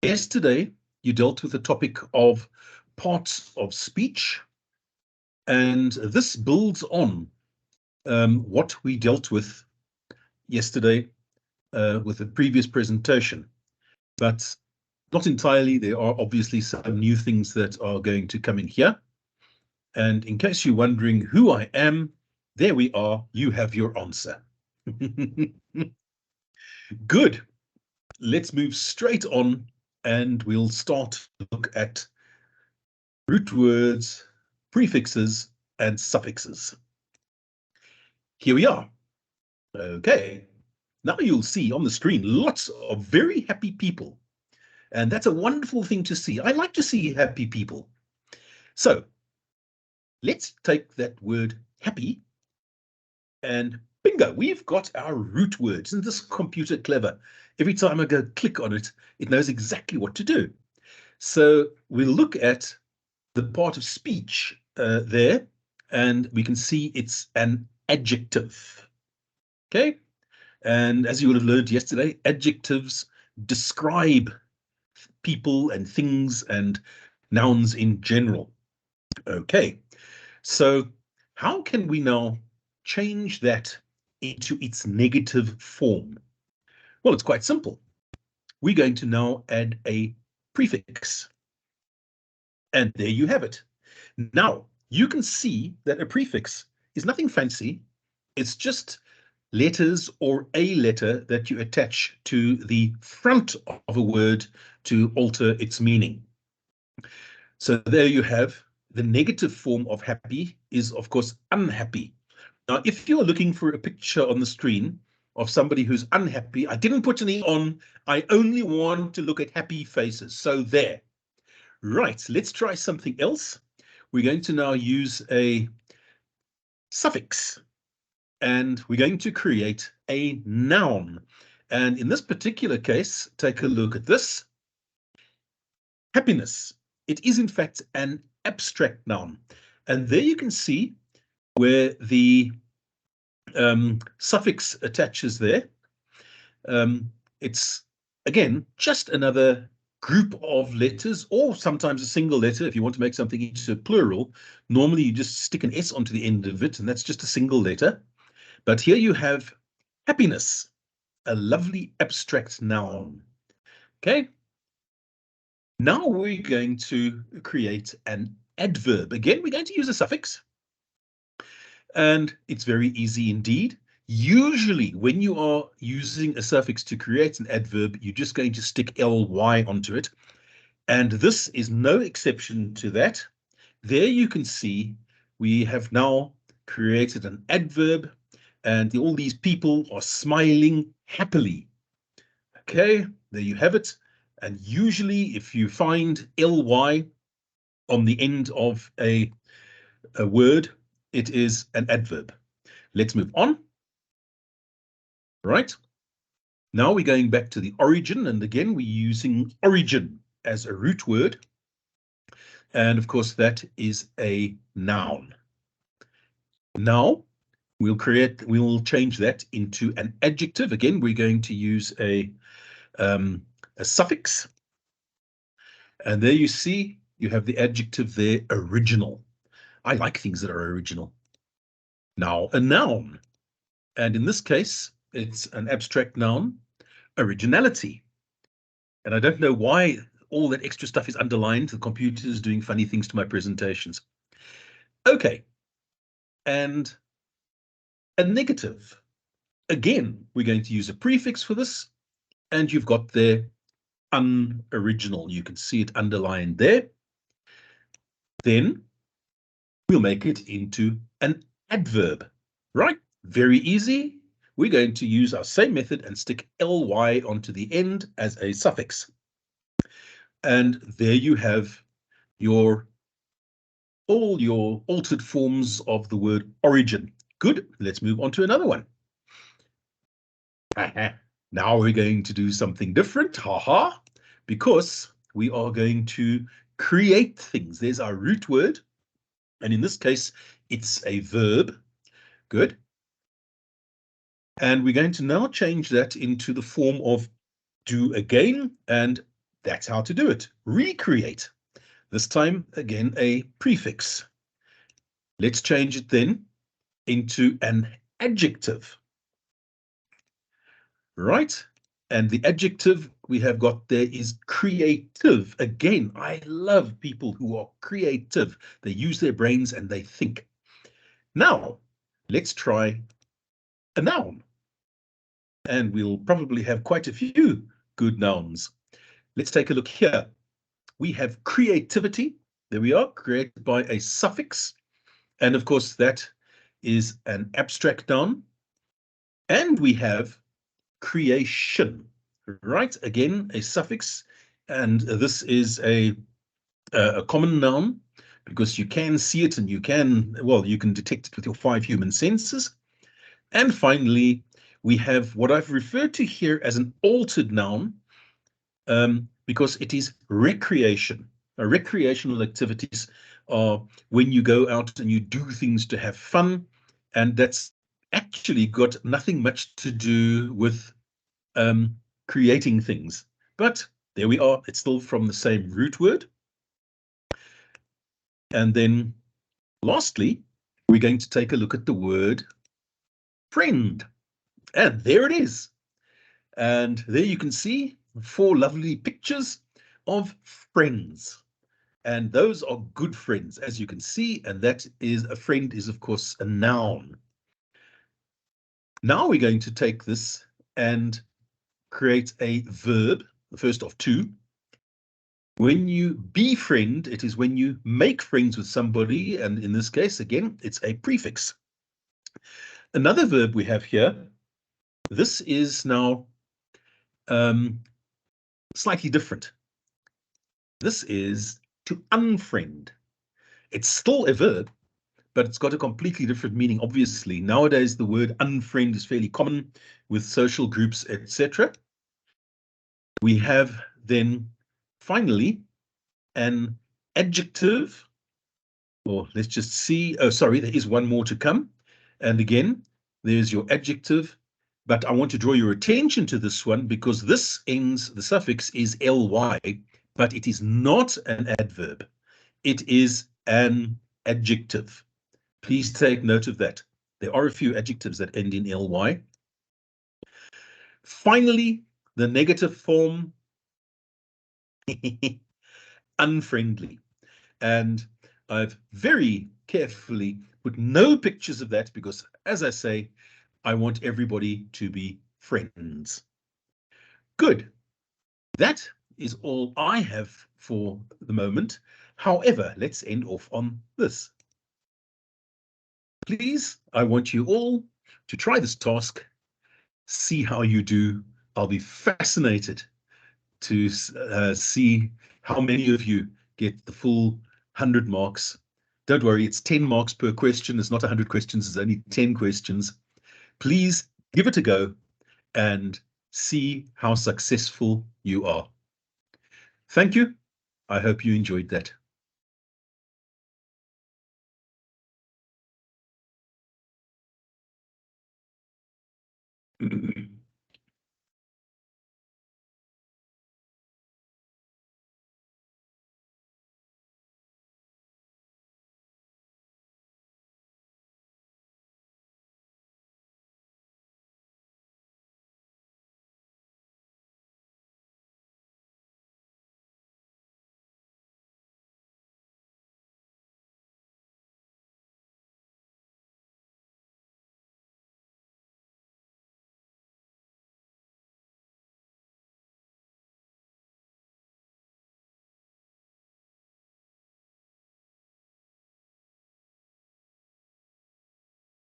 Yesterday, you dealt with the topic of parts of speech, and this builds on what we dealt with yesterday with the previous presentation, but not entirely. There are obviously some new things that are going to come in here. And in case you're wondering who I am, there we are. You have your answer. Good. Let's move straight on, and we'll start to look at root words, prefixes, and suffixes. Here we are. Okay, now you'll see on the screen lots of very happy people. And that's a wonderful thing to see. I like to see happy people. So let's take that word happy and bingo, we've got our root word. Isn't this computer clever? Every time I go click on it, it knows exactly what to do. So we'll look at the part of speech there, and we can see it's an adjective. Okay, and as you would have learned yesterday, adjectives describe people and things and nouns in general. Okay, so how can we now change that into its negative form? Well, it's quite simple. We're going to now add a prefix. And there you have it. Now, you can see that a prefix is nothing fancy. It's just letters or a letter that you attach to the front of a word to alter its meaning. So there you have the negative form of happy is, of course, unhappy. Now, if you're looking for a picture on the screen of somebody who's unhappy, I didn't put any on. I only want to look at happy faces. So there. Right, let's try something else. We're going to now use a suffix, and we're going to create a noun. And in this particular case, take a look at this. Happiness. It is in fact an abstract noun. And there you can see where the suffix attaches there. It's, again, just another group of letters, or sometimes a single letter. If you want to make something into a plural, normally you just stick an S onto the end of it, and that's just a single letter. But here you have happiness, a lovely abstract noun. Okay. Now we're going to create an adverb. Again, we're going to use a suffix. And it's very easy indeed. Usually, when you are using a suffix to create an adverb, you're just going to stick ly onto it. And this is no exception to that. There you can see we have now created an adverb, and all these people are smiling happily. Okay, there you have it. And usually, if you find ly on the end of a word, it is an adverb. Let's move on. Right. Now we're going back to the origin, and again, we're using origin as a root word. And of course, that is a noun. Now we'll change that into an adjective. Again, we're going to use a suffix. And there you see, you have the adjective there, original. I like things that are original. Now, a noun. And in this case, it's an abstract noun, originality. And I don't know why all that extra stuff is underlined. The computer is doing funny things to my presentations. Okay. And a negative. Again, we're going to use a prefix for this. And you've got there unoriginal. You can see it underlined there. Then we'll make it into an adverb, right? Very easy. We're going to use our same method and stick ly onto the end as a suffix. And there you have all your altered forms of the word origin. Good. Let's move on to another one. Now we're going to do something different, because we are going to create things. There's our root word, and in this case, it's a verb. Good. And we're going to now change that into the form of do again, and that's how to do it. Recreate. This time, again, a prefix. Let's change it then into an adjective. Right? And the adjective we have got there is creative. Again, I love people who are creative. They use their brains and they think. Now, let's try a noun. And we'll probably have quite a few good nouns. Let's take a look here. We have creativity. There we are, created by a suffix. And of course, that is an abstract noun. And we have creation, right? Again, a suffix. And this is a common noun because you can see it and you can detect it with your 5 human senses. And finally, we have what I've referred to here as an altered noun, because it is recreation. Recreational activities are when you go out and you do things to have fun, and that's actually got nothing much to do with creating things. But there we are, it's still from the same root word. And then lastly, we're going to take a look at the word friend. And there it is. And there you can see 4 lovely pictures of friends. And those are good friends, as you can see, and that is a friend is, of course, a noun. Now we're going to take this and create a verb, the first of 2. When you befriend, it is when you make friends with somebody, and in this case, again, it's a prefix. Another verb we have here, this is now slightly different. This is to unfriend. It's still a verb, but it's got a completely different meaning. Obviously, nowadays the word unfriend is fairly common with social groups, etc. We have then finally an adjective, or let's just see. Oh, sorry, there is one more to come. And again, there's your adjective, but I want to draw your attention to this one because this ends, the suffix is ly, but it is not an adverb. It is an adjective. Please take note of that. There are a few adjectives that end in ly. Finally, the negative form, unfriendly. And I've very carefully put no pictures of that because, as I say, I want everybody to be friends. Good. That is all I have for the moment. However, let's end off on this. Please, I want you all to try this task, see how you do. I'll be fascinated to see how many of you get the full 100 marks. Don't worry, it's 10 marks per question. It's not 100 questions, it's only 10 questions. Please give it a go and see how successful you are. Thank you. I hope you enjoyed that.